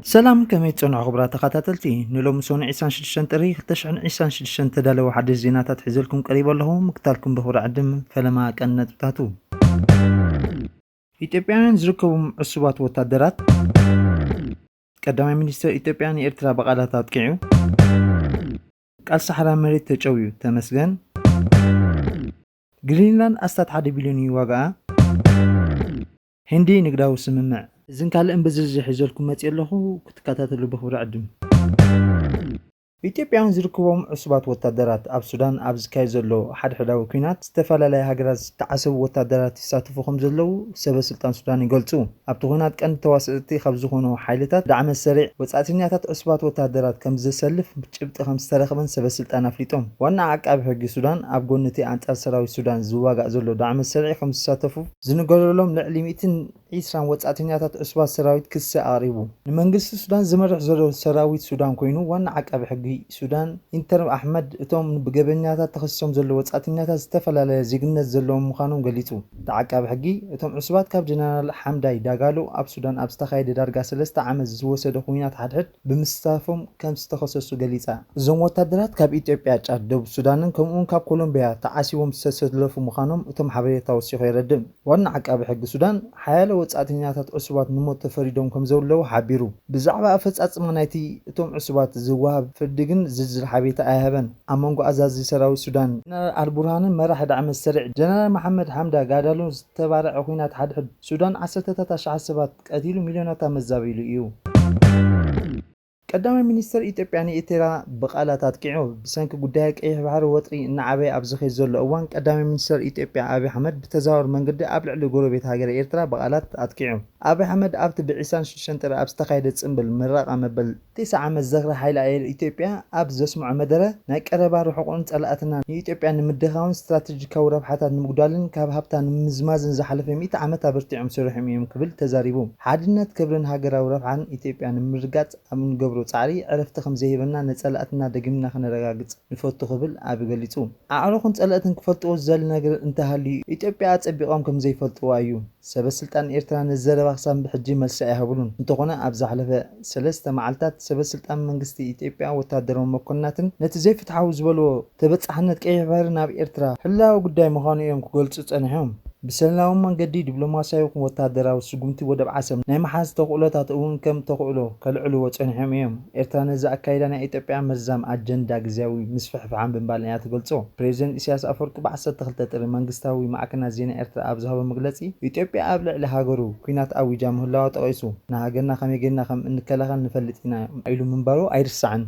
ሰላም ከመይ ጽንዑ ኽብራት ተኸታተልቲ ንሎም ሶኒ 26 ጥሪ 2026 ተዳለወ ሓድሽ ዜናታት ሒዘልኩም ቀሪብ ኣለኹ። ምክታልኩም ብኽብሪ ዓድም ፈለማ ቀነጥብታቱ ኢትዮጵያውያን ዝርከቡ ዕሱባት ወታደራት ቀዳማይ ሚኒስትር ኢትዮጵያ ንኤርትራ በቓላት ኣጥቂዑ ቃል ሰሓራ መሬት ተጨውዩ ተመስገን ግሪንላንድ ኣስታት 1 ቢልዮን ይዋጋኣ ህንዲ ንግዳዊ ስምምዕ እዝን ካልእን ብዝርዝር ሒዘልኩም መጽእ ኣለኹ ክትከታተሉ ብኽብሪ ዓድም ኢትዮጵያውያን ዝርከቦም ዕሱባት ወታደራት ኣብ ሱዳን ኣብ ዝካየድ ዘሎ ሓድሕዳዊ ኩናት ዝተፈላለዩ ሃገራት ዝተዓሰቡ ወታደራት ይሳተፉ ከም ዘለዉ ሰበስልጣን ሱዳን ይገልጹ። ኣብቲ ኩናት ቀንዲ ተዋስእቲ ካብ ዝኾኑ ሓይልታት ዳዕመ ሰሪዕ ወጻእተኛታት ዕሱባት ወታደራት ከም ዘሰልፍ ጭብጢ ከም ዝተረኸበን ሰበስልጣን ኣፍሊጦም። ዋና ዓቃቢ ሕጊ ሱዳን ኣብ ጎኒ ኣንጻር ሰራዊት ሱዳን ዝዋጋእ ዘሎ ዳዕመ ሰሪዕ ከም ዝሳተፉ ዝንገረሎም ልዕሊ 120 ወጻእተኛታት ዕሱባት ሰራዊት ክሲ ኣቕሪቡ። ንመንግስቲ ሱዳን ዝመርሕ ዘሎ ሰራዊት ሱዳን ኮይኑ ዋና ዓቃቢ ሕጊ ሱዳን ኢንተር ኣሕመድ እቶም ብገበኛታት ተኸሲሶም ዘለዉ ወጻእተኛታት ዝተፈላለየ ዜግነት ዘለዎም ምዃኖም ገሊጹ። ተዓቃቢ ሕጊ እቶም ዕሱባት ካብ ጀነራል ሓምዳይ ዳጋሎ ኣብ ሱዳን ኣብ ዝተኻየደ ዳርጋ 3 ዓመት ዝወሰደ ኩናት ሓድሕድ ብምስታፎም ከም ዝተኸሰሱ ገሊጻ። እዞም ወታደራት ካብ ኢትዮጵያ፣ ጫድ፣ ደቡብ ሱዳንን ከምኡውን ካብ ኮሎምቢያ ተዓሲቦም ዝተሰለፉ ምዃኖም እቶም ሓበሬታ ወሲኹ የረድእ። ዋና ዓቃቢ ሕጊ ሱዳን ሓያሎ ወጻእተኛታት ዕሱባት ንሞት ተፈሪዶም ከም ዘለዉ ሓቢሩ። ብዛዕባ ኣፈጻጽማ ናይቲ እቶም ዕሱባት ዝወሃብ ፍርዲ ግን ዝርዝር ሓበሬታ ኣይሃበን። ኣብ መንጎ ኣዛዚ ሰራዊት ሱዳን ጀነራል አልቡርሃንን መራሒ ዳዕመ ሰሪዕ ጀነራል መሐመድ ሓምዳ ጋዳሎ ዝተባረዐ ኩናት ሓድሕድ ሱዳን 10,000 ሰባት ቀቲሉ ሚልዮናት መዛበይሉ እዩ። ቀዳማይ ሚኒስትር ኢትዮጵያ ንኤርትራ በቓላት ኣጥቂዑ ብሰንኪ ጉዳይ ቀይሕ ባሕሪ ወጥሪ እናዓበየ ኣብ ዝኸይድ ዘሎ እዋን ቀዳማይ ሚኒስትር ኢትዮጵያ ኣብይ ኣሕመድ ብተዘዋዋሪ መንገዲ ኣብ ልዕሊ ጎረቤት ሃገር ኤርትራ በቓላት ኣጥቂዑ። ኣብይ ኣሕመድ ኣብቲ ብ26 ጥሪ ኣብ ዝተኻየደ ጽምብል ምረቓ መበል 9 ዓመት ዘኽሪ ሓይሊ ኣየር ኢትዮጵያ ኣብ ዘስምዖ መደረ ናይ ቀረባ ርሑቕን ጸላእትና ንኢትዮጵያ ንምድኻውን ስትራቴጂካዊ ረብሓታት ንምጉዳልን ካብ ሃብታ ንምዝማዝን ዝሓለፈ 100 ዓመት ኣበርቲዖም ሰሪሖም እዮም ክብል ተዛሪቡ። ሓድነት ክብርን ሃገራዊ ረብሓን ኢትዮጵያ ንምርጋጽ ኣብ ንገብሮ ጻዕሪ ዕረፍቲ ከም ዘይህበና ነጸላእትና ደግምና ክነረጋግጽ ንፈቱ ክብል ኣብ ገሊጹ። ኣዕሩኽን ጸላእትን ክፈልጥዎ ዝደሊ ነገር እንተሃልዩ ኢትዮጵያ ኣጸቢቖም ከም ዘይፈልጥዋ እዩ። ሰበስልጣን ኤርትራ ንዘረባ ክሳብ ብሕጂ መልሲ ኣይሃብሉን። እንተኾነ ኣብ ዝሓለፈ 3 መዓልታት ሰበስልጣን መንግስቲ ኢትዮጵያ ወታደራዊ መኮንናትን ነቲ ዘይፍትሓዊ ዝበልዎ ተበጻሕነት ቀይሕ ባሕሪ ናብ ኤርትራ ሕላዊ ጉዳይ ምዃኑ እዮም ክገልጹ ጸኒሖም። ብሰላማዊ መንገዲ ዲፕሎማስያዊ ወታደራዊ ስጉምቲ ወደብ ዓሰብ ናይ መሓዝ ተኽእሎታት እውን ከም ተኽእሎ ከልዕልዎ ጸኒሖም እዮም። ኤርትራ ነዚ ኣካይዳ ናይ ኢትዮጵያ መርዛም ኣጀንዳ ግዝያዊ ምስፍሕፍሓን ብምባል እያ ትገልጾ። ፕሬዚደንት ኢሳያስ ኣፈወርቂ ብ12 ጥሪ መንግስታዊ ማዕከናት ዜና ኤርትራ ኣብ ዝሃቦ መግለጺ ኢትዮጵያ ኣብ ልዕሊ ሃገሩ ኩናት ኣዊጃ ምህላዋ ጠቒሱ ንሃገርና ከመይ ጌርና ከም እንከላኸል ንፈልጥ ኢና ኢሉ ምንባሩ ኣይርስዓን።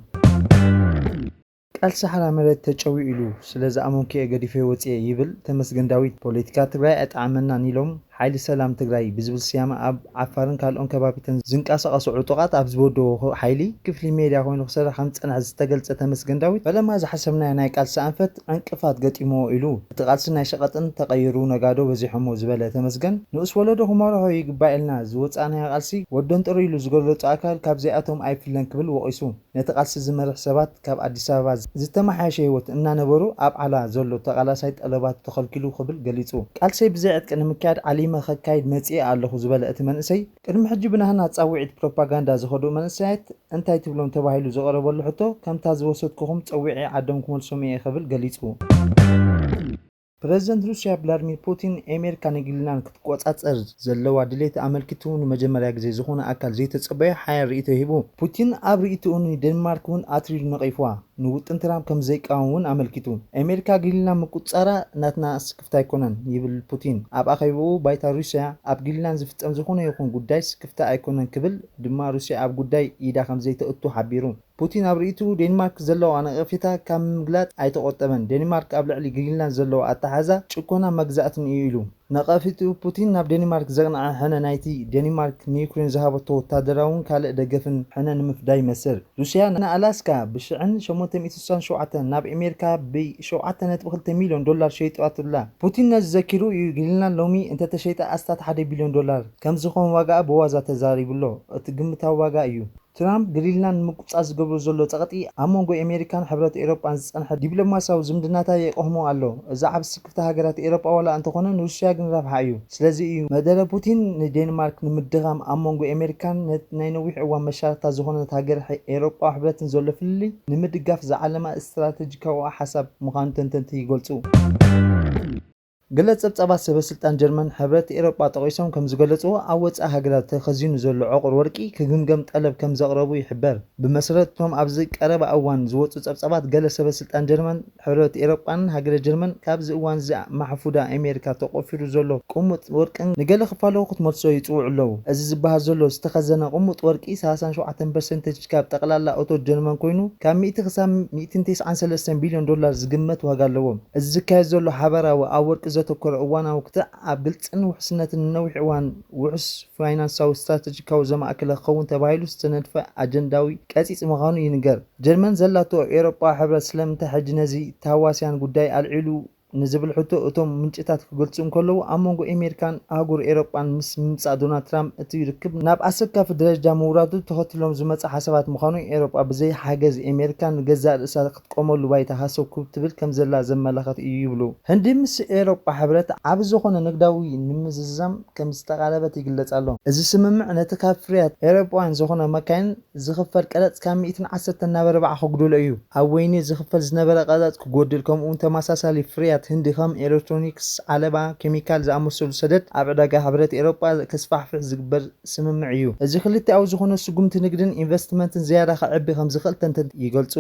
ቃል ሰሓራ መሬት ተጨውዩ ኢሉ ስለዚ ኣመንኪ ገዲፈ ወፅየ ይብል ተመስገን ዳዊት። ፖለቲካ ትግራይ ኣጣዕመናን ኢሎም ሓይሊ ሰላም ትግራይ ብዝብል ስያመ ኣብ ዓፋርን ካልኦን ከባቢትን ዝንቀሳቐሱ ዕጡቓት ኣብ ዝበደዎ ሓይሊ ክፍሊ ሜድያ ኮይኑ ክሰርሕ ከም ዝጸንሐ ዝተገልጸ ተመስገን ዳዊት ፈለማ ዝሓሰብናዮ ናይ ቃልሲ ኣንፈት ዕንቅፋት ገጢሞ ኢሉ እቲ ቃልሲ ናይ ሸቐጥን ተቐይሩ ነጋዶ በዚሖሞ ዝበለ ተመስገን ንኡስ ወለዶ ክመርሖ ይግባእ ኢልና ዝወፃናዮ ቃልሲ ወዶን ጥሩ ኢሉ ዝገለጹ ኣካል ካብ ዚኣቶም ኣይፍለን ክብል ወቒሱ ነቲ ቃልሲ ዝመርሕ ሰባት ካብ ኣዲስ ኣበባ ዝተመሓየሸ ህይወት እናነበሩ ኣብ ዓላ ዘሎ ተቓላሳይ ጠለባት ተኸልኪሉ ክብል ገሊጹ። ቃልሰይ ብዘይ ዕጥቂ ንምክያድ ዓሊመ ከካይድ መጽኤ ኣለኹ ዝበለ እቲ መንእሰይ ቅድሚ ሕጂ ብናህና ጻውዒት ፕሮፓጋንዳ ዝኸዱ መንእሰያት እንታይ ትብሎም ተባሂሉ ዘቐረበሉ ሕቶ ከምታ ዝወሰድኩኹም ጸዊዒ ዓዶም ክመልሶም እየ ክብል ገሊጹ። ፕሬዚደንት ሩስያ ቭላድሚር ፑቲን ኣሜሪካ ንግሪንላንድ ክትቆጻጸር ዘለዋ ድሌት ኣመልኪቱ ንመጀመርያ ግዜ ዝኾነ ኣካል ዘይተጸበየ ሓያል ርእይቶ ሂቡ። ፑቲን ኣብ ርእይቶኡ ንዴንማርክ እውን ኣትሪሉ ነቒፍዋ ንውጥን ትራምፕ ከም ዘይቃወም እውን ኣመልኪቱ። ኣሜሪካ ግሪንላንድ ምቁጻራ ናትና ስክፍታ ኣይኮነን ይብል ፑቲን። ኣብ ኣኼባኡ ባይታ ሩስያ ኣብ ግሪንላንድ ዝፍጸም ዝኾነ ይኹን ጉዳይ ስክፍታ ኣይኮነን ክብል ድማ ሩስያ ኣብ ጉዳይ ኢዳ ከም ዘይተእቱ ሓቢሩ። ፑቲን ኣብ ርእይቱ ዴንማርክ ዘለዋ ነቐፌታ ካብ ምግላጽ ኣይተቖጠበን። ዴንማርክ ኣብ ልዕሊ ግሪንላንድ ዘለዋ ኣተሓዛ ጭቆና መግዛእትን እዩ ኢሉ። ነቐፊቱ ፑቲን ናብ ዴንማርክ ዘቕንዐ ሕነ ናይቲ ዴንማርክ ንዩክሬን ዝሃበቶ ወታደራውን ካልእ ደገፍን ሕነ ንምፍዳይ ይመስል። ሩስያ ንኣላስካ ብ1867 ናብ ኣሜሪካ ብ$7.2 ሚልዮን ሸይጣትላ። ፑቲን ነዚ ዘኪሩ እዩ ግሪንላንድ ሎሚ እንተተሸይጣ ኣስታት $1 ቢልዮን ከም ዝኾን ዋጋኣ ብዋዛ ተዛሪቡሎ። እቲ ግምታዊ ዋጋ እዩ። ትራምፕ ግሪንላንድ ምቁጻዝ ዝገብሮ ዘሎ ጸቕጢ ኣብ መንጎ ኣሜሪካን ሕብረት ኤውሮጳን ዝጸንሐ ዲፕሎማስያዊ ዝምድናታት የቆህሞ ኣሎ። እዚ ዓብ ስክፍቲ ሃገራት ኤውሮጳ ዋላ እንተኾነ ንሩስያ ግን ረብሓ እዩ። ስለዚ እዩ መደረ ፑቲን ንዴንማርክ ንምድኻም ኣብ መንጎ ኣሜሪካን ናይ ነዊሕ እዋን መሻርክታ ዝኾነት ሃገር ኤውሮጳ ሕብረትን ዘሎ ፍልልይ ንምድጋፍ ዝዓለማ ስትራቴጂካዊ ሓሳብ ምዃኑ ተንተንቲ ይገልጹ። ገለ ጸብጻባት ሰበስልጣን ጀርመን ሕብረት ኤውሮጳ ጠቒሶም ከም ዝገለጹዎ ኣብ ወጻኢ ሃገራት ተኸዚኑ ዘሎ ዕቑር ወርቂ ክግምገም ጠለብ ከም ዘቕረቡ ይሕበር። ብመሰረት እቶም ኣብዚ ቀረባ እዋን ዝወጹ ጸብጻባት ገለ ሰበስልጣን ጀርመን ሕብረት ኤውሮጳን ሃገረ ጀርመን ካብዚ እዋን እዚ ማሕፉዳ ኣሜሪካ ተቆፊሩ ዘሎ ቁሙጥ ወርቅን ንገለ ክፋለዉ ክትመልሶ ይጽውዑ ኣለዉ። እዚ ዝበሃል ዘሎ ዝተኸዘነ ቁሙጥ ወርቂ 37% ካብ ጠቕላላ እቶት ጀርመን ኮይኑ ካብ 100 ክሳብ 193 ቢልዮን ዶላር ዝግመት ዋጋ ኣለዎ። እዚ ዝካየድ ዘሎ ሓበራዊ ኣብ ወርቂ ዘተኮረ እዋናዊ ክትዕ ኣብ ግልጽን ውሕስነትን ነዊሕ እዋን ውሑስ ፋይናንሳዊ ስትራቴጂካዊ ዘማእከለ ክኸውን ተባሂሉ ዝተነድፈ ኣጀንዳዊ ቀጺጽ ምዃኑ ይንገር። ጀርመን ዘላቶ ኤውሮጳ ሕብረት ስለምንታይ ሕጂ ነዚ ተሃዋስያን ጉዳይ ኣልዒሉ ንዝብል ሕቶ እቶም ምንጭታት ክገልጹ እንከለዉ ኣብ መንጎ ኣሜሪካን ኣህጉር ኤውሮጳን ምስ ምምጻእ ዶናልድ ትራምፕ እቲ ርክብ ናብ ኣሰካፊ ደረጃ ምውራዱ ተኸትሎም ዝመጽእ ሓሳባት ምዃኑ ኤውሮጳ ብዘይ ሓገዝ ኣሜሪካን ገዛእ ርእሳ ክትቆመሉ ባይታ ሃሰብ ክትብል ከም ዘላ ዘመላኽት እዩ ይብሉ። ህንዲ ምስ ኤውሮጳ ሕብረት ዓብ ዝኾነ ንግዳዊ ንምዝዛም ከም ዝተቓለበት ይግለጽ ኣሎ። እዚ ስምምዕ ነቲ ካብ ፍርያት ኤውሮጳውያን ዝኾነ መካይን ዝኽፈል ቀረጽ ካብ 110 ናብ 40 ከጉድሎ እዩ። ኣብ ወይኒ ዝኽፈል ዝነበረ ቀረጽ ክጎድል ከምኡ'ውን ተመሳሳሊ ፍርያት ህንዲ ከም ኤሌክትሮኒክስ፣ ዓለባ፣ ኬሚካል ዝኣመሰሉ ሰደድ ኣብ ዕዳጋ ሕብረት ኤውሮጳ ከስፋሕፍሕ ዝግበር ስምምዕ እዩ። እዚ ክልቲኣዊ ዝኾነ ስጉምቲ ንግድን ኢንቨስትመንትን ዝያዳ ክዕቢ ከም ዝኽእል ተንተንቲ ይገልጹ።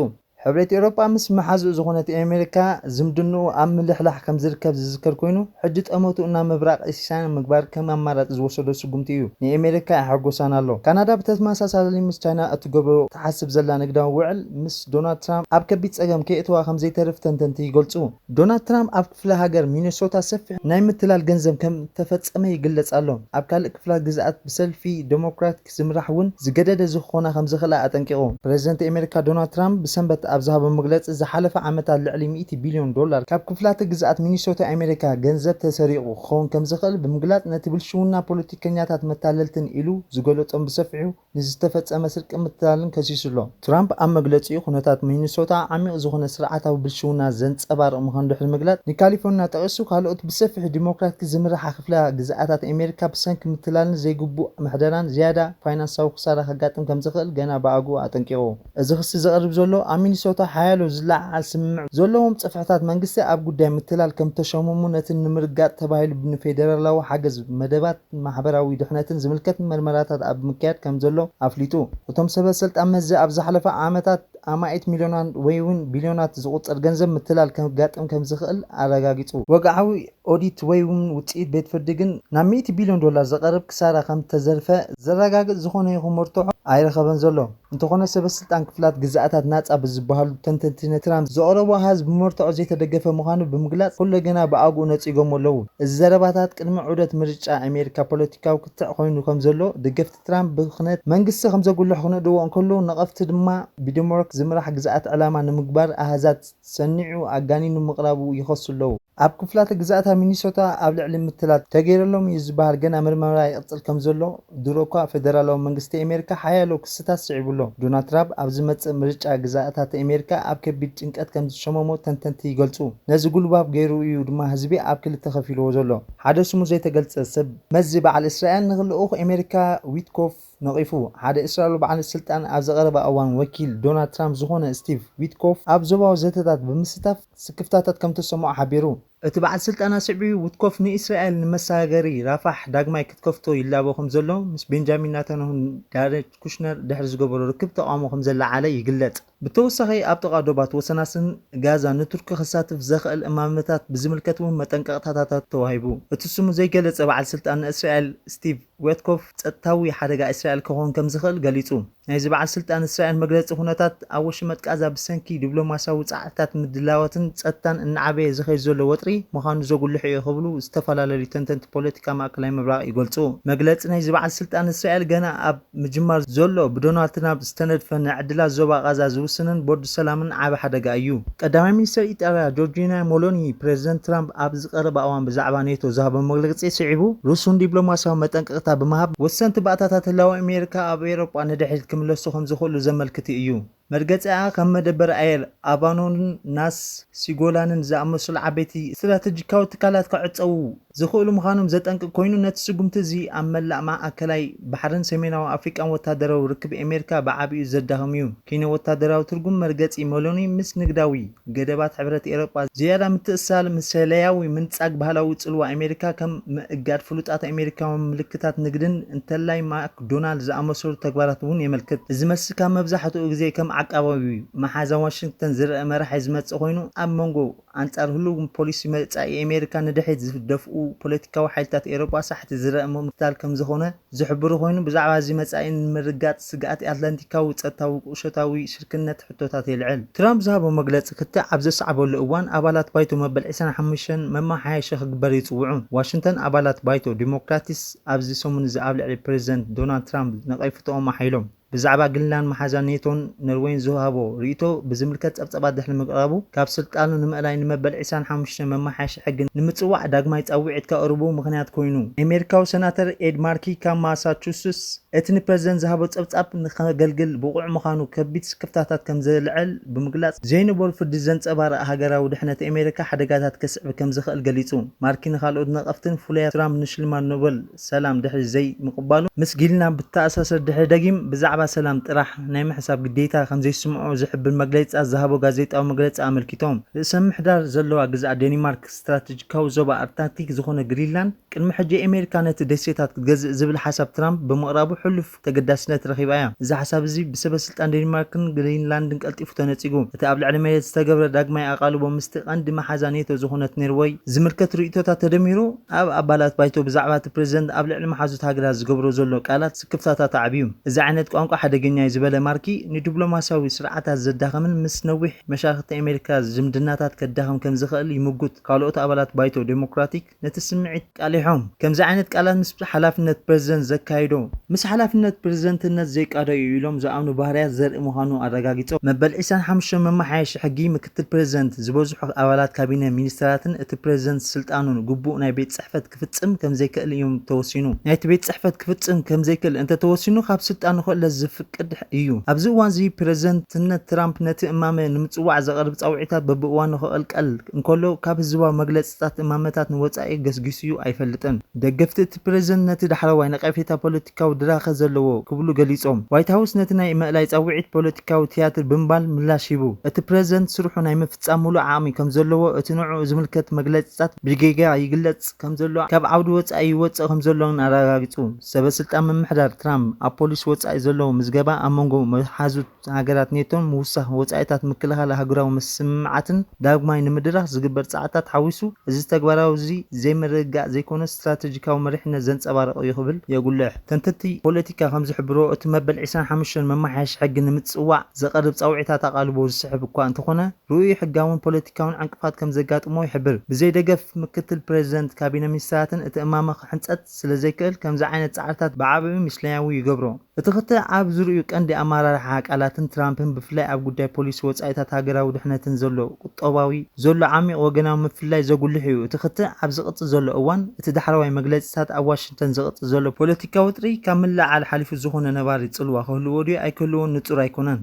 ሕብረት ኤውሮጳ ምስ መሓዝኡ ዝኾነት ኣሜሪካ ዝምድንኡ ኣብ ምልሕላሕ ከም ዝርከብ ዝዝከር ኮይኑ ሕጂ ጠመቱ ናብ ምብራቕ እስያ ምግባር ከም ኣማራፂ ዝወሰዶ ስጉምቲ እዩ። ንኣሜሪካ ይሓጎሳን ኣሎ። ካናዳ ብተመሳሳሊ ምስ ቻይና እትገብሮ ትሓስብ ዘላ ንግዳዊ ውዕል ምስ ዶናልድ ትራምፕ ኣብ ከቢድ ፀገም ከእትዋ ከም ዘይተርፍ ተንተንቲ ይገልጹ። ዶናልድ ትራምፕ ኣብ ክፍለ ሃገር ሚኒሶታ ሰፊሕ ናይ ምትላል ገንዘብ ከም ተፈጸመ ይግለጽ ኣሎ። ኣብ ካልእ ክፍላት ግዝኣት ብሰልፊ ዴሞክራቲክ ዝምራሕ እውን ዝገደደ ዝኾና ከም ዝኽእላ ኣጠንቂቑ። ፕሬዚደንት ኣሜሪካ ዶናልድ ትራምፕ ብሰንበት ኣብ ዝሃቦ መግለፂ ዝሓለፈ ዓመታት ልዕሊ 100 ቢልዮን ዶላር ካብ ክፍላት ግዝኣት ሚኒሶታ ኣሜሪካ ገንዘብ ተሰሪቑ ክኸውን ከም ዝኽእል ብምግላጽ ነቲ ብልሽውና ፖለቲከኛታት መታለልትን ኢሉ ዝገለጾም ብሰፊሑ ንዝተፈጸመ ስርቂ ምትላልን ከሲሱሎ። ትራምፕ ኣብ መግለፂኡ ኩነታት ሚኒሶታ ዓሚቕ ዝኾነ ስርዓታዊ ብልሽውና ዘንጸባርቕ ምዃኑ ድሕሪ ምግላጽ ንካሊፎርኒያ ጠቒሱ ካልኦት ብሰፊሕ ዲሞክራቲክ ዝምራሕ ክፍለ ግዝኣታት ኣሜሪካ ብሰንኪ ምትላልን ዘይግቡእ ምሕደራን ዝያዳ ፋይናንሳዊ ክሳራ ከጋጥም ከም ዝኽእል ገና ብኣግኡ ኣጠንቂቑ። እዚ ክሲ ዘቕርብ ዘሎ ኣብ ሚኒሶታ ሓያሎ ዝለዓል ስምምዕ ዘለዎም ጽፍሕታት መንግስቲ ኣብ ጉዳይ ምትላል ከም ተሸመሙ ነቲ ንምርጋጥ ተባሂሉ ንፌደራላዊ ሓገዝ መደባት ማሕበራዊ ድሕነትን ዝምልከት መርመራታት ኣብ ምክያድ ከም ዘሎ ኣፍሊጡ። እቶም ሰበስልጣን መዚ ኣብ ዝሓለፈ ዓመታት ኣማኢት ሚልዮናት ወይ እውን ቢልዮናት ዝቑጸር ገንዘብ ምትላል ከጋጥም ከም ዝኽእል ኣረጋጊጹ። ወግዓዊ ኦዲት ወይ እውን ውጽኢት ቤት ፍርዲ ግን ናብ 100 ቢልዮን ዶላር ዘቐርብ ክሳራ ከም ተዘርፈ ዘረጋግጽ ዝኾነ ይኹን መርትዖ ኣይረኸበን ዘሎ። እንተኾነ ሰበስልጣን ክፍላት ግዝኣታት ናጻ ብዝበሃሉ ተንተንቲ ትራምፕ ዘቕረቦ ኣሃዝ ብመርትዖ ዘይተደገፈ ምዃኑ ብምግላጽ ኩሉ ግና ብኣግኡ ነጺጎም ኣለዉ። እዚ ዘረባታት ቅድሚ ዑደት ምርጫ ኣሜሪካ ፖለቲካዊ ክትዕ ኮይኑ ከም ዘሎ ደገፍቲ ትራምፕ ብኽነት መንግስቲ ከም ዘጉልሕ ክነድዎ እንከለዉ ነቐፍቲ ድማ ብዲሞክራት ዝምራሕ ግዝኣት ዕላማ ንምግባር ኣሃዛት ሰኒዑ ኣጋኒኑ ምቕራቡ ይኸሱ ኣለዉ። ኣብ ክፍላት ግዝኣታት ሚኒሶታ ኣብ ልዕሊ ምትላት ተገይረሎም እዩ ዝበሃል ገና ምርመራ ይቕጽል ከም ዘሎ ድሮ እኳ ፌደራላዊ መንግስቲ ኣሜሪካ ሓያሎ ክስታት ስዒቡሎ። ዶናልድ ትራምፕ ኣብ ዝመጽእ ምርጫ ግዝኣታት ኣሜሪካ ኣብ ከቢድ ጭንቀት ከም ዝሸመሞ ተንተንቲ ይገልጹ። ነዚ ጉልባብ ገይሩ እዩ ድማ ህዝቢ ኣብ ክልተ ከፊልዎ ዘሎ። ሓደ ስሙ ዘይተገልጸ ሰብ መዚ በዓል እስራኤል ንኽልኡኽ ኣሜሪካ ዊትኮፍ ነቒፉ። ሓደ እስራኤል በዓል ስልጣን ኣብ ዘቐረበ እዋን ወኪል ዶናልድ ትራምፕ ዝኾነ ስቲቭ ዊትኮፍ ኣብ ዞባዊ ዘተታት ብምስታፍ ስክፍታታት ከም ተሰምዖ ሓቢሩ። እቲ በዓል ስልጣን ኣስዕቢዩ ዊትኮፍ ንእስራኤል ንመሰጋገሪ ራፋሕ ዳግማይ ክትከፍቶ ይላቦ ከም ዘሎ ምስ ቤንጃሚን ኔታንያሁን ጃሬድ ኩሽነር ድሕሪ ዝገበሮ ርክብ ተቃውሞ ከም ዘለዓለ ይግለጽ። ብተወሳኺ ኣብ ጥቓ ዶባት ወሰናስን ጋዛ ንቱርኪ ክሳትፍ ዘኽእል እማምታት ብዝምልከት እውን መጠንቀቕታታት ተዋሂቡ። እቲ ስሙ ዘይገለጸ በዓል ስልጣን ንእስራኤል ስቲቭ ዊትኮፍ ጸጥታዊ ሓደጋ እስራኤል ክኸውን ከም ዝኽእል ገሊጹ። ናይዚ በዓል ስልጣን እስራኤል መግለጺ ኩነታት ኣብ ወሽመጥ ጋዛ ብሰንኪ ዲፕሎማስያዊ ጻዕርታት ምድላዋትን ጸጥታን እናዓበየ ዝኸይድ ዘሎ ወጥሪ ወጥሪ ምዃኑ ዘጉልሕ እዩ ክብሉ ዝተፈላለዩ ተንተንቲ ፖለቲካ ማእከላይ ምብራቅ ይገልጹ። መግለጺ ናይ ዝበዓል ስልጣን እስራኤል ገና ኣብ ምጅማር ዘሎ ብዶናልድ ትራምፕ ዝተነድፈ ዕድላት ዞባ ጋዛ ዝውስንን ቦርድ ሰላምን ዓቢ ሓደጋ እዩ። ቀዳማይ ሚኒስትር ኢጣልያ ጆርጂያ ሜሎኒ ፕሬዚደንት ትራምፕ ኣብ ዝቐረበ እዋን ብዛዕባ ኔቶ ዝሃቦ መግለጺ ስዒቡ ሩስን ዲፕሎማስያዊ መጠንቀቕታ ብምሃብ ወሰንቲ ባእታታት ህላዊ ኣሜሪካ ኣብ ኤውሮጳ ንድሕሪት ክምለሱ ከም ዝኽእሉ ዘመልክት እዩ። መርገጺኣ ከም መደበር ኣየር ኣባኖንን ናስ ሲጎላንን ዝኣመሰሉ ዓበይቲ ስትራቴጂካዊ ትካላት ክዕፀው ዝኽእሉ ምዃኖም ዘጠንቅቕ ኮይኑ ነቲ ስጉምቲ እዚ ኣብ መላእ ማእከላይ ባሕርን ሰሜናዊ ኣፍሪቃን ወታደራዊ ርክብ ኣሜሪካ ብዓብዩ ዘዳኽም እዩ። ኪነ ወታደራዊ ትርጉም መርገጺ ሜሎኒ ምስ ንግዳዊ ገደባት ሕብረት ኤውሮጳ ዝያዳ ምትእስሳር ምሳልያዊ ምንጻግ ባህላዊ ጽልዋ ኣሜሪካ ከም ምእጋድ ፍሉጣት ኣሜሪካዊ ምልክታት ንግድን እንተላይ ማክዶናልድ ዝኣመሰሉ ተግባራት እውን የመልክት። እዚ መልሲ ካብ መብዛሕትኡ ግዜ ከም ዓቃባዊ መሓዛ ዋሽንግተን ዝረአ መራሒ ዝመጽእ ኮይኑ ኣብ መንጎ አንጻር ህሉው ፖሊሲ መጻኢ ኣሜሪካ ንድሕሪት ዝደፍኡ ፖለቲካዊ ሓይልታት ኤውሮጳ ሳሕቲ ዝረአ ምምታል ከም ዝኾነ ዝሕብሩ ኮይኑ ብዛዕባ እዚ መጻኢ ንምርጋጽ ስግኣት ኣትላንቲካዊ ጸጥታዊ ቁሸታዊ ሽርክነት ሕቶታት የልዕል። ትራምፕ ዝሃቦ መግለጺ ክትዕ ኣብ ዘሰዓበሉ እዋን ኣባላት ባይቶ መበል 25 መማሓየሺ ክግበር ይጽውዑ። ዋሽንግተን ኣባላት ባይቶ ዲሞክራቲስ ኣብዚ ሰሙን እዚ ኣብ ልዕሊ ፕሬዚደንት ዶናልድ ትራምፕ ነቐይፍቶኦም ኣሓይሎም ብዛዕባ ግልናን መሓዛ ኔቶን ኖርዌይን ዝሃቦ ርእቶ ብዝምልከት ጸብጸባት ድሕሪ ምቕራቡ ካብ ስልጣኑ ንምእላይ ንመበል 25 መማሓየሺ ሕጊ ንምጽዋዕ ዳግማይ ጻውዒት ከቕርቡ ምኽንያት ኮይኑ ኣሜሪካዊ ሰናተር ኤድ ማርኪ ካብ ማሳቹሴትስ እቲ ንፕሬዚደንት ዝሃቦ ጸብጻብ ንኸገልግል ብቑዕ ምዃኑ ከቢድ ክፍተታት ከም ዘልዕል ብምግላጽ ዘይነበሩ ፍርዲ ዘንጸባርቕ ሃገራዊ ድሕነት ኣሜሪካ ሓደጋታት ከስዕብ ከም ዝኽእል ገሊጹ። ማርኪ ንኻልኦት ነቐፍትን ፍሉያት ትራምፕ ንሽልማት ኖበል ሰላም ድሕሪ ዘይ ምቕባሉ ምስ ጊልና ብተኣሳሰር ድሕሪ ደጊም ብዛዕባ ሰላም ጥራሕ ናይ ምሕሳብ ግዴታ ከም ዘይስምዖ ዝሕብር መግለጺ ዝሃቦ ጋዜጣዊ መግለጺ ኣመልኪቶም። ርእሰ ምሕዳር ዘለዋ ግዝኣት ዴንማርክ ስትራቴጂካዊ ዞባ ኣርክቲክ ዝኾነ ግሪንላንድ ቅድሚ ሕጂ ኣሜሪካ ነቲ ደሴታት ክትገዝእ ዝብል ሓሳብ ትራምፕ ብምቕራቡ ሕሉፍ ተገዳስነት ረኺባ እያ። እዚ ሓሳብ እዚ ብሰበስልጣን ዴንማርክን ግሪንላንድን ቀልጢፉ ተነጺጉ። እቲ ኣብ ልዕሊ መሬት ዝተገብረ ዳግማይ ኣቓልቦ ምስቲ ቀንዲ መሓዛ ኔቶ ዝኾነት ኖርዌይ ዝምልከት ርእቶታት ተደሚሩ ኣብ ኣባላት ባይቶ ብዛዕባ እቲ ፕሬዚደንት ኣብ ልዕሊ መሓዙት ሃገራት ዝገብሮ ዘሎ ቃላት ስክፍታታት ዓብዩ። እዚ ዓይነት ቋንቋ ሓደገኛ እዩ ዝበለ ማርኪ ንዲፕሎማስያዊ ስርዓታት ዘዳኸምን ምስ ነዊሕ መሻርክቲ ኣሜሪካ ዝምድናታት ከዳኸም ከም ዝኽእል ይምጉት። ካልኦት ኣባላት ባይቶ ዴሞክራቲክ ነቲ ስምዒት ቃሊሖም ከምዚ ዓይነት ቃላት ምስ ሓላፍነት ፕሬዚደንት ዘካይዶ ምስ ሓላፍነት ፕሬዚደንትነት ዘይቃዶ እዩ ኢሎም ዝኣምኑ ባህርያት ዘርኢ ምዃኑ ኣረጋጊጾም መበል 25 መማሓየሺ ሕጊ ምክትል ፕሬዚደንት ዝበዝሑ ኣባላት ካቢነ ሚኒስትራትን እቲ ፕሬዚደንት ስልጣኑን ግቡእ ናይ ቤት ጽሕፈት ክፍጽም ከም ዘይክእል እዮም ተወሲኑ። ናይቲ ቤት ጽሕፈት ክፍጽም ከም ዘይክእል እንተተወሲኑ ካብ ስልጣኑ ክእለስ ዝፍቅድ እዩ። ኣብዚ እዋን እዚ ፕሬዚደንትነት ትራምፕ ነቲ እማመ ንምጽዋዕ ዘቕርብ ጻውዒታት በብእዋኑ ክቕልቀል እንከሎ ካብ ህዝባዊ መግለጽታት እማመታት ንወጻኢ ገስጊስዩ ኣይፈልጥን። ደገፍቲ እቲ ፕሬዚደንት ነቲ ዳሕረዋይ ነቐፌታ ፖለቲካዊ ድራኸ ዘለዎ ክብሉ ገሊጾም። ዋይት ሃውስ ነቲ ናይ ምእላይ ጻውዒት ፖለቲካዊ ቲያትር ብምባል ምላሽ ሂቡ። እቲ ፕሬዚደንት ስርሑ ናይ ምፍጻም ሙሉእ ዓቕሚ ከም ዘለዎ እቲ ንዕኡ ዝምልከት መግለጽታት ብጌጋ ይግለጽ ከም ዘሎ ካብ ዓውዲ ወጻኢ ይወፅእ ከም ዘሎን ኣረጋጊጹ። ሰበስልጣን ምምሕዳር ትራምፕ ኣብ ፖሊሲ ወጻኢ ዘለዎ ምዝገባ ኣብ መንጎ መሓዙት ሃገራት ኔቶን ምውሳኽ ወጻኢታት ምክልኻል ሃገራዊ መስምዓትን ዳግማይ ንምድራኽ ዝግበር ጸዓታት ሓዊሱ እዚ ተግባራዊ እዚ ዘይምርግጋእ ዘይኮነ ስትራቴጂካዊ መሪሕነት ዘንጸባርቕ እዩ ክብል የጉልሕ። ተንተንቲ ፖለቲካ ከም ዝሕብሮ እቲ መበል 25 መማሓየሺ ሕጊ ንምጽዋዕ ዘቐርብ ጻውዒታት ኣቓልቦ ዝስሕብ እኳ እንተኾነ ርኡይ ሕጋውን ፖለቲካውን ዕንቅፋት ከም ዘጋጥሞ ይሕብር። ብዘይደገፍ ምክትል ፕሬዚደንት ካቢነ ሚኒስትራትን እቲ እማመ ሕንጸት ስለ ዘይክእል ከምዚ ዓይነት ጻዕርታት ብዓብዩ ምስለያዊ ይገብሮ። እቲ ክልተ ኣብ ዝርኡዩ ቀንዲ ኣመራርሓ ቃላትን ትራምፕን ብፍላይ ኣብ ጉዳይ ፖሊሲ ወጻኢታት ሃገራዊ ድሕነትን ዘሎ ቁጠባዊ ዘሎ ዓሚቕ ወገናዊ ምፍላይ ዘጉልሕ እዩ። እቲ ክልተ ኣብ ዝቕጽ ዘሎ እዋን እቲ ዳሕረዋይ መግለጺታት ኣብ ዋሽንግተን ዝቕጽ ዘሎ ፖለቲካዊ ውጥሪ ካብ ምልዓል ሓሊፉ ዝኾነ ነባሪ ጽልዋ ክህልዎ ድዩ ኣይክህልዎን ንጹር ኣይኮነን።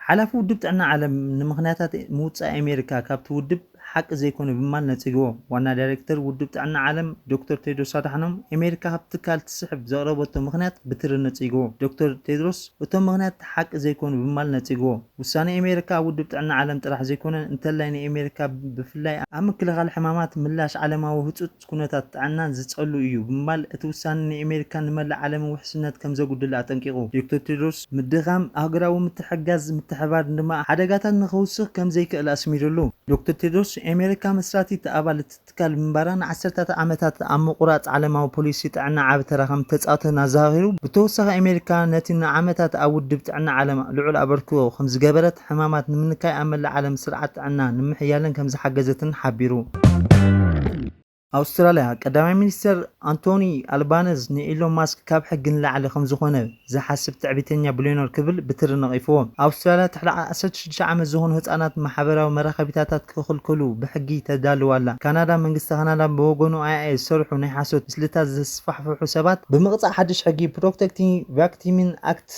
ሓላፊ ውድብ ጥዕና ዓለም ንምኽንያታት ምውጻእ ኣሜሪካ ካብቲ ውድብ ሓቂ ዘይኮነ ብምባል ነጺግዎ። ዋና ዳይሬክተር ውድብ ጥዕና ዓለም ዶክተር ቴድሮስ ኣድሓኖም ኣሜሪካ ካብ ትካል ትስሕብ ዘቕረበቶ ምኽንያት ብትሪ ነጺግዎ። ዶክተር ቴድሮስ እቶም ምኽንያት ሓቂ ዘይኮኑ ብምባል ነጺግዎ። ውሳኔ ኣሜሪካ ኣብ ውድብ ጥዕና ዓለም ጥራሕ ዘይኮነ እንተላይ ንኣሜሪካ ብፍላይ ኣብ ምክልኻል ሕማማት ምላሽ ዓለማዊ ህጹጽ ኩነታት ጥዕናን ዝጸሉ እዩ ብምባል እቲ ውሳነ ንኣሜሪካ ንመላእ ዓለም ውሕስነት ከም ዘጉድል ኣጠንቂቑ። ዶክተር ቴድሮስ ምድኻም ሃገራዊ ምትሕግጋዝ ምትሕብባር ድማ ሓደጋታት ንኸውስኽ ከም ዘይክእል ኣስሚሩሉ። ዶክተር ቴድሮስ ኣሜሪካ መስራቲት ኣባላት ትካል ምንባራን 10 ዓመታት ኣብ ምቁራጽ ዓለማዊ ፖሊሲ ጥዕና ዓቢ ተራ ከም ተጻውተን ኣዘኻኺሩ ብተወሳኺ ኣሜሪካ ነቲ ንዓመታት ኣብ ውድብ ጥዕና ዓለም ልዑል ኣበርክቶ ከም ዝገበረት ሕማማት ንምንካይ ኣብ መላእ ዓለም ስርዓት ጥዕና ንምሕያልን ከም ዝሓገዘትን ሓቢሩ። ኣውስትራልያ ቀዳማይ ሚኒስትር አንቶኒ አልባነዝ ንኢሎን ማስክ ካብ ሕጊ ንላዕሊ ከም ዝኾነ ዝሓስብ ትዕቢተኛ ቢልዮነር ክብል ብትሪ ነቒፍዎ። ኣውስትራልያ ትሕቲ 16 ዓመት ዝኾኑ ህጻናት ማሕበራዊ መራኸቢታት ክኽልከሉ ብሕጊ ተዳልዋላ። ካናዳ መንግስቲ ካናዳ ብወገኑ ኣይኣይ ዝሰርሑ ናይ ሓሶት ምስልታት ዘስፋሕፍሑ ሰባት ብምቕጻዕ ሓድሽ ሕጊ ፕሮቴክቲንግ ቪክቲምስ ኣክት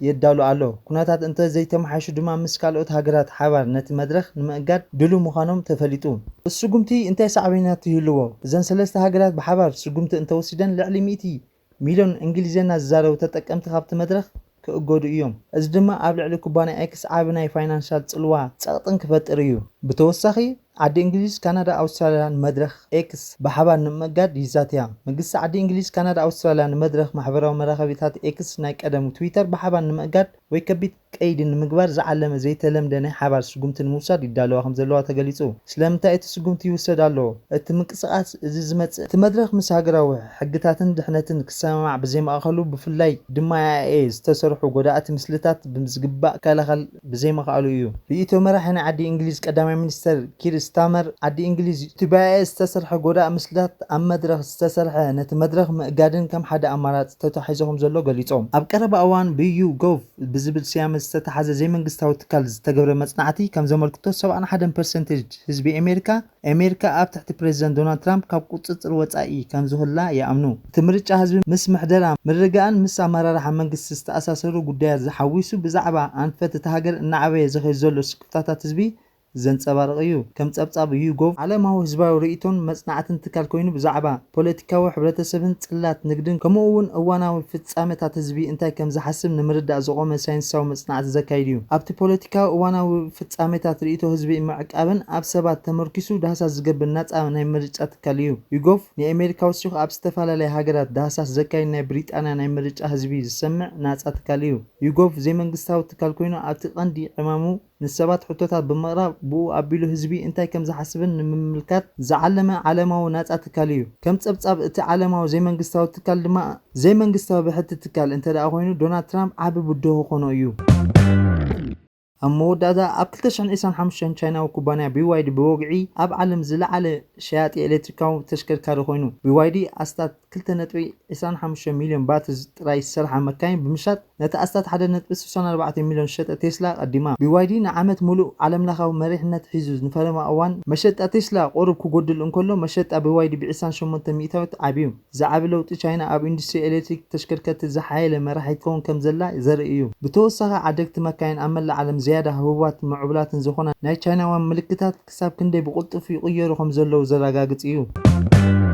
የዳሉ ኣሎ። ኩነታት እንተዘይተመሓይሹ ድማ ምስ ካልኦት ሃገራት ሓባር ነቲ መድረኽ ንምእጋድ ድሉው ምዃኖም ተፈሊጡ። ስጉምቲ እንታይ ሳዕቤናት ይህልዎ? እዘን ሰለስተ ሃገራት ብሓባር ስጉምቲ እንተወሲደን ልዕሊ 100 ሚልዮን እንግሊዝኛ ዝዛረቡ ተጠቀምቲ ካብቲ መድረኽ ክእገዱ እዮም። እዚ ድማ ኣብ ልዕሊ ኩባንያ ኤክስ ዓቢ ናይ ፋይናንሻል ጽልዋ ጸቕጥን ክፈጥር እዩ። ብተወሳኺ ዓዲ እንግሊዝ ካናዳ ኣውስትራልያ ንመድረኽ ኤክስ ብሓባር ንምእጋድ ይዛትያ። መንግስቲ ዓዲ እንግሊዝ ካናዳ ኣውስትራልያ ንመድረኽ ማሕበራዊ መራኸቢታት ኤክስ ናይ ቀደም ትዊተር ብሓባር ንምእጋድ ወይ ከቢድ ቀይዲ ንምግባር ዝዓለመ ዘይተለምደ ናይ ሓባር ስጉምቲ ንምውሳድ ይዳለዋ ከም ዘለዋ ተገሊጹ። ስለምንታይ እቲ ስጉምቲ ይውሰድ ኣሎ? እቲ ምንቅስቓስ እዚ ዝመጽእ እቲ መድረኽ ምስ ሃገራዊ ሕግታትን ድሕነትን ክሰማማዕ ብዘይማእኸሉ ብፍላይ ድማ ኣይኤ ዝተሰርሑ ጎዳእቲ ምስልታት ብዝግባእ ከላኸል ብዘይምኽኣሉ እዩ። ርእይቶ መራሒ ናይ ዓዲ እንግሊዝ ቀዳማይ ሚኒስትር ኪር ስታመር ዓዲ እንግሊዝ እቲ ብኣይኤ ዝተሰርሐ ጎዳእ ምስልታት ኣብ መድረኽ ዝተሰርሐ ነቲ መድረኽ ምእጋድን ከም ሓደ ኣማራፂ ተታሒዙ ከም ዘሎ ገሊጾም። ኣብ ቀረባ እዋን ብዩጎቭ ብዝብል ስያመ ዝተታሓዘ ዘይመንግስታዊ ትካል ዝተገብረ መጽናዕቲ ከም ዘመልክቶ 71% ህዝቢ ኣሜሪካ ኣብ ትሕቲ ፕሬዚደንት ዶናልድ ትራምፕ ካብ ቁጽጽር ወጻኢ ከም ዝህላ ይኣምኑ። እቲ ምርጫ ህዝቢ ምስ ምሕደራ ምርግጋእን ምስ ኣመራርሓ መንግስቲ ዝተኣሳሰሩ ጉዳያት ዝሓዊሱ ብዛዕባ ኣንፈት እቲ ሃገር እናዓበየ ዝኸይድ ዘሎ ስክፍታታት ህዝቢ ዘንጸባርቕ እዩ። ከም ጸብጻብ ዩጎቭ ዓለማዊ ህዝባዊ ርእይቶን መጽናዕትን ትካል ኮይኑ ብዛዕባ ፖለቲካዊ ሕብረተሰብን ጽላት ንግድን ከምኡ'ውን እዋናዊ ፍጻሜታት ህዝቢ እንታይ ከም ዝሓስብ ንምርዳእ ዝቖመ ሳይንሳዊ መጽናዕቲ ዘካይድ እዩ። ኣብቲ ፖለቲካዊ እዋናዊ ፍጻሜታት ርእይቶ ህዝቢ ምዕቃብን ኣብ ሰባት ተመርኪሱ ዳህሳስ ዝገብር ናጻ ናይ ምርጫ ትካል እዩ። ዩጎቭ ንኣሜሪካ ወሲኹ ኣብ ዝተፈላለየ ሃገራት ዳህሳስ ዘካይድ ናይ ብሪጣንያ ናይ ምርጫ ህዝቢ ዝሰምዕ ናጻ ትካል እዩ። ዩጎቭ ዘይመንግስታዊ ትካል ኮይኑ ኣብቲ ቀንዲ ዕማሙ ንሰባት ሕቶታት ብምቕራብ ብኡ ኣቢሉ ህዝቢ እንታይ ከም ዝሓስብን ንምምልካት ዝዓለመ ዓለማዊ ናጻ ትካል እዩ። ከም ጸብጻብ እቲ ዓለማዊ ዘይመንግስታዊ ትካል ድማ ዘይመንግስታዊ ብሕቲ ትካል እንተደኣ ኮይኑ ዶናልድ ትራምፕ ዓቢ ብድሆ ኾኖ እዩ። ኣብ መወዳእታ ኣብ 2025 ቻይናዊ ኩባንያ BYD ብወግዒ ኣብ ዓለም ዝለዓለ ሸያጢ ኤሌክትሪካዊ ተሽከርካሪ ኮይኑ BYD ኣስታት 2.25 ሚልዮን ባትሪ ጥራይ ዝሰርሓ መካይን ብምሻጥ ነቲ ኣስታት 1.64 ሚልዮን ሸጠ ቴስላ ቀዲማ። BYD ንዓመት ሙሉእ ዓለምለኻዊ መሪሕነት ሒዙ ንፈረማ እዋን መሸጣ ቴስላ ቁሩብ ክጎድል እንከሎ መሸጣ BYD ብ28 ሚእታዊት ዓብዩ። ዝዓቢ ለውጢ ቻይና ኣብ ኢንዱስትሪ ኤሌክትሪክ ተሽከርከርቲ ዝሓየለ መራሒት ክኸውን ከም ዘላ ዘርኢ እዩ። ብተወሳኺ ዓደግቲ መካይን ኣብ መላእ ዓለም ዝያዳ ህቡባት ምዕቡላትን ዝኾና ናይ ቻይናውያን ምልክታት ክሳብ ክንደይ ብቕልጡፍ ይቕየሩ ከም ዘለዉ ዘረጋግጽ እዩ።